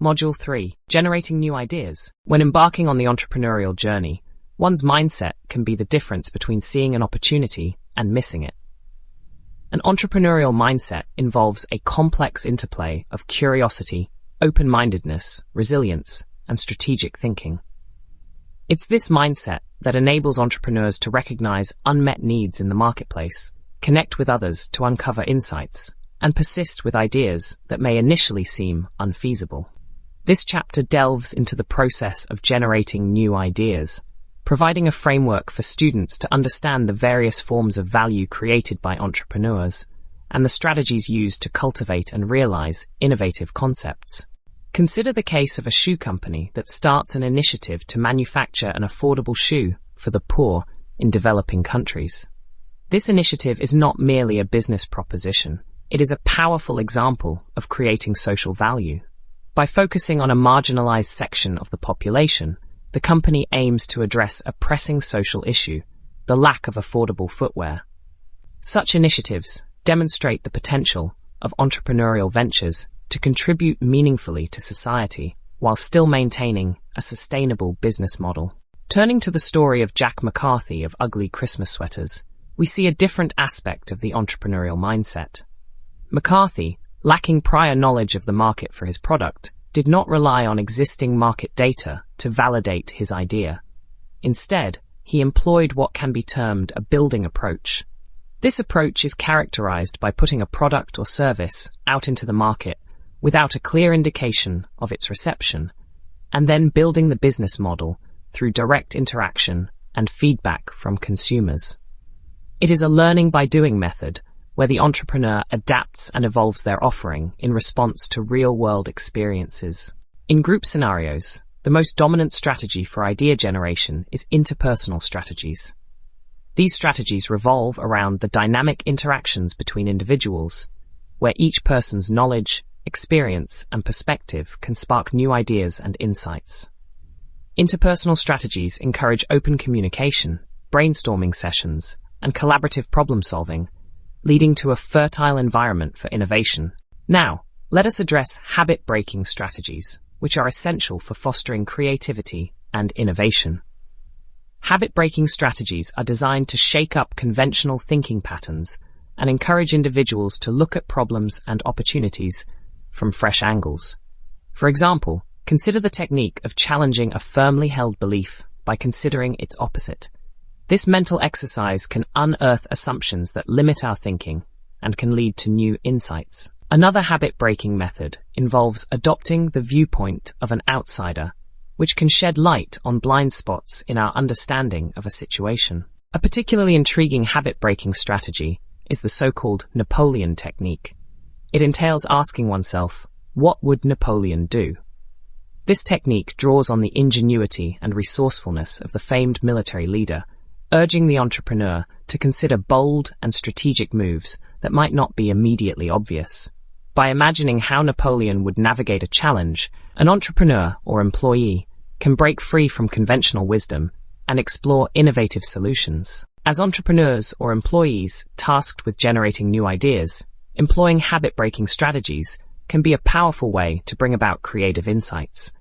Module 3. Generating new ideas. When embarking on the entrepreneurial journey, one's mindset can be the difference between seeing an opportunity and missing it. An entrepreneurial mindset involves a complex interplay of curiosity, open-mindedness, resilience, and strategic thinking. It's this mindset that enables entrepreneurs to recognize unmet needs in the marketplace, connect with others to uncover insights, and persist with ideas that may initially seem unfeasible. This chapter delves into the process of generating new ideas, providing a framework for students to understand the various forms of value created by entrepreneurs and the strategies used to cultivate and realize innovative concepts. Consider the case of a shoe company that starts an initiative to manufacture an affordable shoe for the poor in developing countries. This initiative is not merely a business proposition. It is a powerful example of creating social value. By focusing on a marginalized section of the population, the company aims to address a pressing social issue, the lack of affordable footwear. Such initiatives demonstrate the potential of entrepreneurial ventures to contribute meaningfully to society while still maintaining a sustainable business model. Turning to the story of Jack McCarthy of Ugly Christmas Sweaters, we see a different aspect of the entrepreneurial mindset. McCarthy, lacking prior knowledge of the market for his product, did not rely on existing market data to validate his idea. Instead, he employed what can be termed a building approach. This approach is characterized by putting a product or service out into the market without a clear indication of its reception, and then building the business model through direct interaction and feedback from consumers. It is a learning by doing method where the entrepreneur adapts and evolves their offering in response to real-world experiences. In group scenarios, the most dominant strategy for idea generation is interpersonal strategies. These strategies revolve around the dynamic interactions between individuals, where each person's knowledge, experience, and perspective can spark new ideas and insights. Interpersonal strategies encourage open communication, brainstorming sessions, and collaborative problem-solving, leading to a fertile environment for innovation. Now, let us address habit-breaking strategies, which are essential for fostering creativity and innovation. Habit-breaking strategies are designed to shake up conventional thinking patterns and encourage individuals to look at problems and opportunities from fresh angles. For example, consider the technique of challenging a firmly held belief by considering its opposite. This mental exercise can unearth assumptions that limit our thinking and can lead to new insights. Another habit-breaking method involves adopting the viewpoint of an outsider, which can shed light on blind spots in our understanding of a situation. A particularly intriguing habit-breaking strategy is the so-called Napoleon technique. It entails asking oneself, what would Napoleon do? This technique draws on the ingenuity and resourcefulness of the famed military leader, urging the entrepreneur to consider bold and strategic moves that might not be immediately obvious. By imagining how Napoleon would navigate a challenge, an entrepreneur or employee can break free from conventional wisdom and explore innovative solutions. As entrepreneurs or employees tasked with generating new ideas, employing habit-breaking strategies can be a powerful way to bring about creative insights.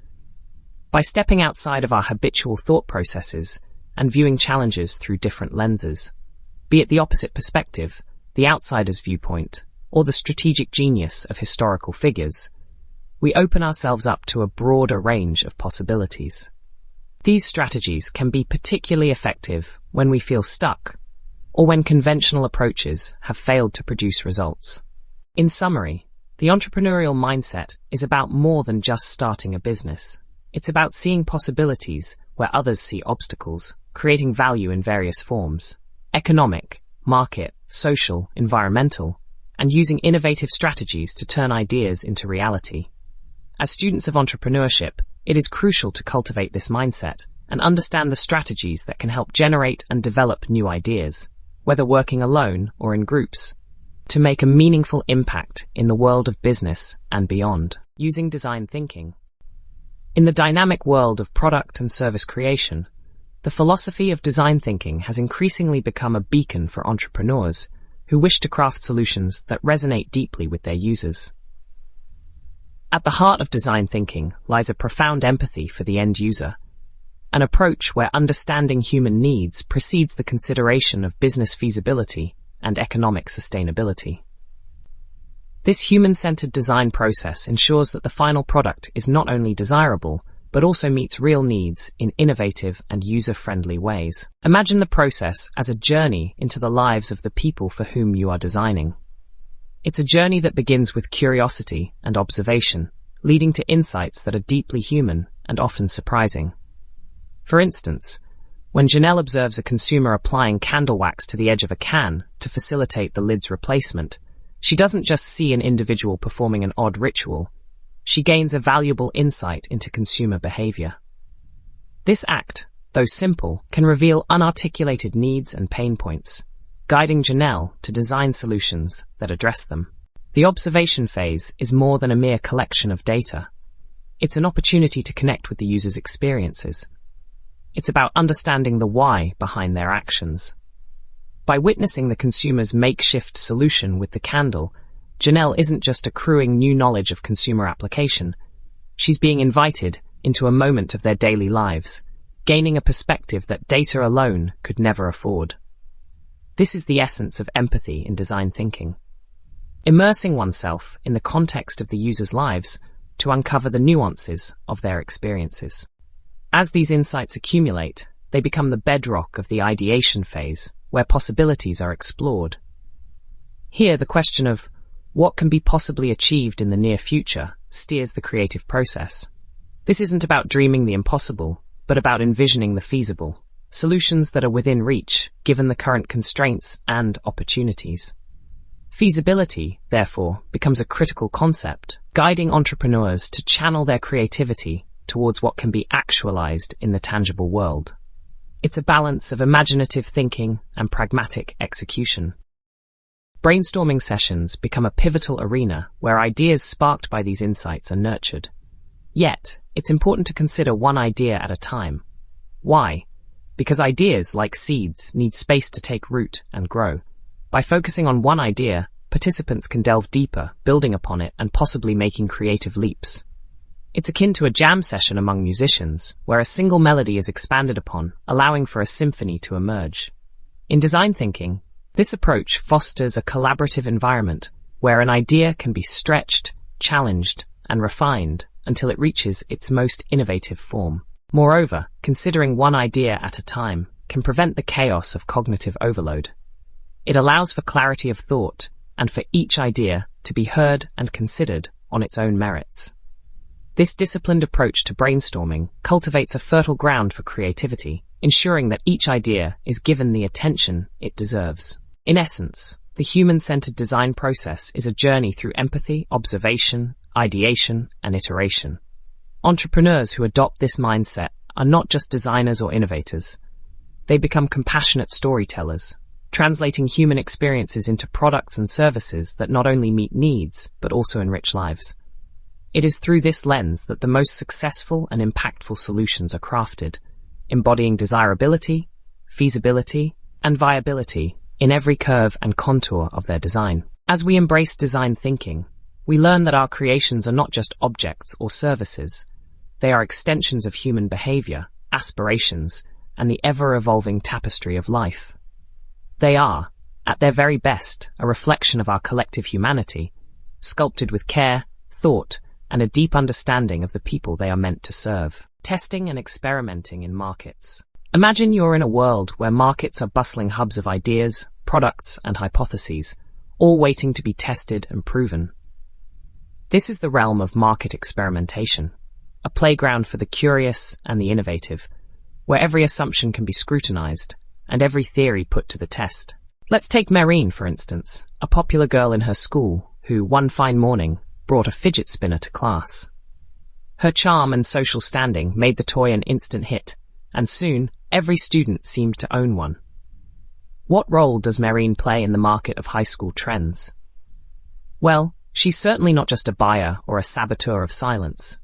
By stepping outside of our habitual thought processes and viewing challenges through different lenses, be it the opposite perspective, the outsider's viewpoint, or the strategic genius of historical figures, we open ourselves up to a broader range of possibilities. These strategies can be particularly effective when we feel stuck or when conventional approaches have failed to produce results. In summary, the entrepreneurial mindset is about more than just starting a business. It's about seeing possibilities where others see obstacles, creating value in various forms: economic, market, social, environmental, and using innovative strategies to turn ideas into reality. As students of entrepreneurship, it is crucial to cultivate this mindset and understand the strategies that can help generate and develop new ideas, whether working alone or in groups, to make a meaningful impact in the world of business and beyond. Using design thinking. In the dynamic world of product and service creation, the philosophy of design thinking has increasingly become a beacon for entrepreneurs who wish to craft solutions that resonate deeply with their users. At the heart of design thinking lies a profound empathy for the end user, an approach where understanding human needs precedes the consideration of business feasibility and economic sustainability. This human-centered design process ensures that the final product is not only desirable, but also meets real needs in innovative and user-friendly ways. Imagine the process as a journey into the lives of the people for whom you are designing. It's a journey that begins with curiosity and observation, leading to insights that are deeply human and often surprising. For instance, when Janelle observes a consumer applying candle wax to the edge of a can to facilitate the lid's replacement, she doesn't just see an individual performing an odd ritual, she gains a valuable insight into consumer behavior. This act, though simple, can reveal unarticulated needs and pain points, guiding Janelle to design solutions that address them. The observation phase is more than a mere collection of data. It's an opportunity to connect with the user's experiences. It's about understanding the why behind their actions. By witnessing the consumer's makeshift solution with the candle, Janelle isn't just accruing new knowledge of consumer application. She's being invited into a moment of their daily lives, gaining a perspective that data alone could never afford. This is the essence of empathy in design thinking. Immersing oneself in the context of the user's lives to uncover the nuances of their experiences. As these insights accumulate, they become the bedrock of the ideation phase, where possibilities are explored. Here, the question of what can be possibly achieved in the near future steers the creative process. This isn't about dreaming the impossible, but about envisioning the feasible, solutions that are within reach, given the current constraints and opportunities. Feasibility, therefore, becomes a critical concept, guiding entrepreneurs to channel their creativity towards what can be actualized in the tangible world. It's a balance of imaginative thinking and pragmatic execution. Brainstorming sessions become a pivotal arena where ideas sparked by these insights are nurtured. Yet, it's important to consider one idea at a time. Why? Because ideas, like seeds, need space to take root and grow. By focusing on one idea, participants can delve deeper, building upon it and possibly making creative leaps. It's akin to a jam session among musicians, where a single melody is expanded upon, allowing for a symphony to emerge. In design thinking, this approach fosters a collaborative environment where an idea can be stretched, challenged, and refined until it reaches its most innovative form. Moreover, considering one idea at a time can prevent the chaos of cognitive overload. It allows for clarity of thought and for each idea to be heard and considered on its own merits. This disciplined approach to brainstorming cultivates a fertile ground for creativity, ensuring that each idea is given the attention it deserves. In essence, the human-centered design process is a journey through empathy, observation, ideation, and iteration. Entrepreneurs who adopt this mindset are not just designers or innovators. They become compassionate storytellers, translating human experiences into products and services that not only meet needs, but also enrich lives. It is through this lens that the most successful and impactful solutions are crafted, embodying desirability, feasibility, and viability in every curve and contour of their design. As we embrace design thinking, we learn that our creations are not just objects or services. They are extensions of human behavior, aspirations, and the ever-evolving tapestry of life. They are, at their very best, a reflection of our collective humanity, sculpted with care, thought, and a deep understanding of the people they are meant to serve. Testing and experimenting in markets. Imagine you're in a world where markets are bustling hubs of ideas, products, and hypotheses, all waiting to be tested and proven. This is the realm of market experimentation, a playground for the curious and the innovative, where every assumption can be scrutinized and every theory put to the test. Let's take Marine, for instance, a popular girl in her school who, one fine morning, brought a fidget spinner to class. Her charm and social standing made the toy an instant hit, and soon every student seemed to own one. What role does Marine play in the market of high school trends? Well, she's certainly not just a buyer or a saboteur of silence.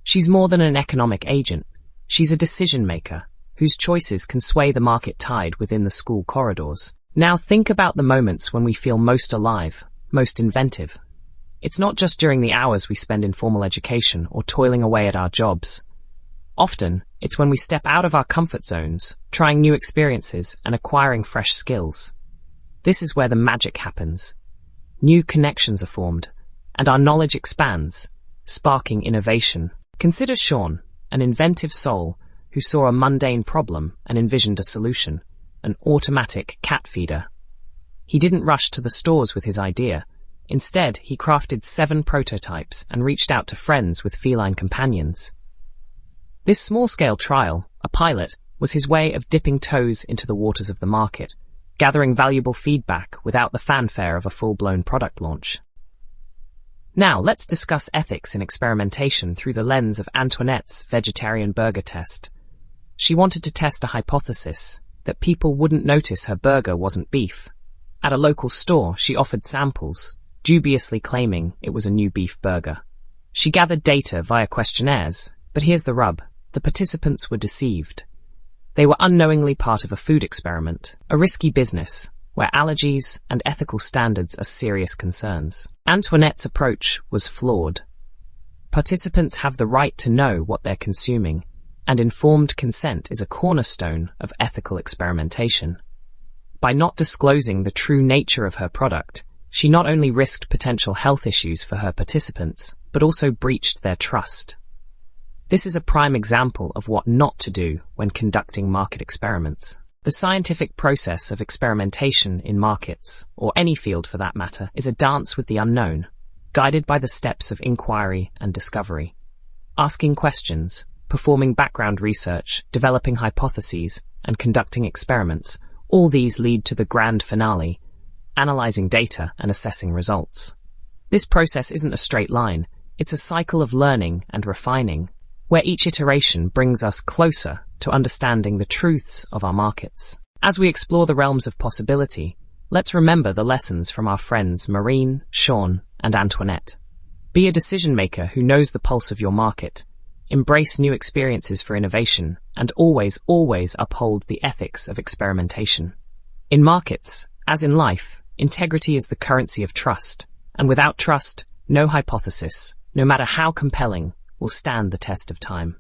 She's more than an economic agent. She's a decision maker whose choices can sway the market tide within the school corridors. Now think about the moments when we feel most alive, most inventive. It's not just during the hours we spend in formal education or toiling away at our jobs. Often, it's when we step out of our comfort zones, trying new experiences and acquiring fresh skills. This is where the magic happens. New connections are formed, and our knowledge expands, sparking innovation. Consider Sean, an inventive soul who saw a mundane problem and envisioned a solution, an automatic cat feeder. He didn't rush to the stores with his idea. Instead, he crafted 7 prototypes and reached out to friends with feline companions. This small-scale trial, a pilot, was his way of dipping toes into the waters of the market, gathering valuable feedback without the fanfare of a full-blown product launch. Now, let's discuss ethics in experimentation through the lens of Antoinette's vegetarian burger test. She wanted to test a hypothesis that people wouldn't notice her burger wasn't beef. At a local store, she offered samples, dubiously claiming it was a new beef burger. She gathered data via questionnaires, but here's the rub. The participants were deceived. They were unknowingly part of a food experiment, a risky business, where allergies and ethical standards are serious concerns. Antoinette's approach was flawed. Participants have the right to know what they're consuming, and informed consent is a cornerstone of ethical experimentation. By not disclosing the true nature of her product, she not only risked potential health issues for her participants, but also breached their trust. This is a prime example of what not to do when conducting market experiments. The scientific process of experimentation in markets, or any field for that matter, is a dance with the unknown, guided by the steps of inquiry and discovery. Asking questions, performing background research, developing hypotheses, and conducting experiments, all these lead to the grand finale, analyzing data and assessing results. This process isn't a straight line, it's a cycle of learning and refining, where each iteration brings us closer to understanding the truths of our markets. As we explore the realms of possibility, let's remember the lessons from our friends Maureen, Sean, and Antoinette. Be a decision maker who knows the pulse of your market, embrace new experiences for innovation, and always uphold the ethics of experimentation. In markets, as in life, integrity is the currency of trust, and without trust, no hypothesis, no matter how compelling, will stand the test of time.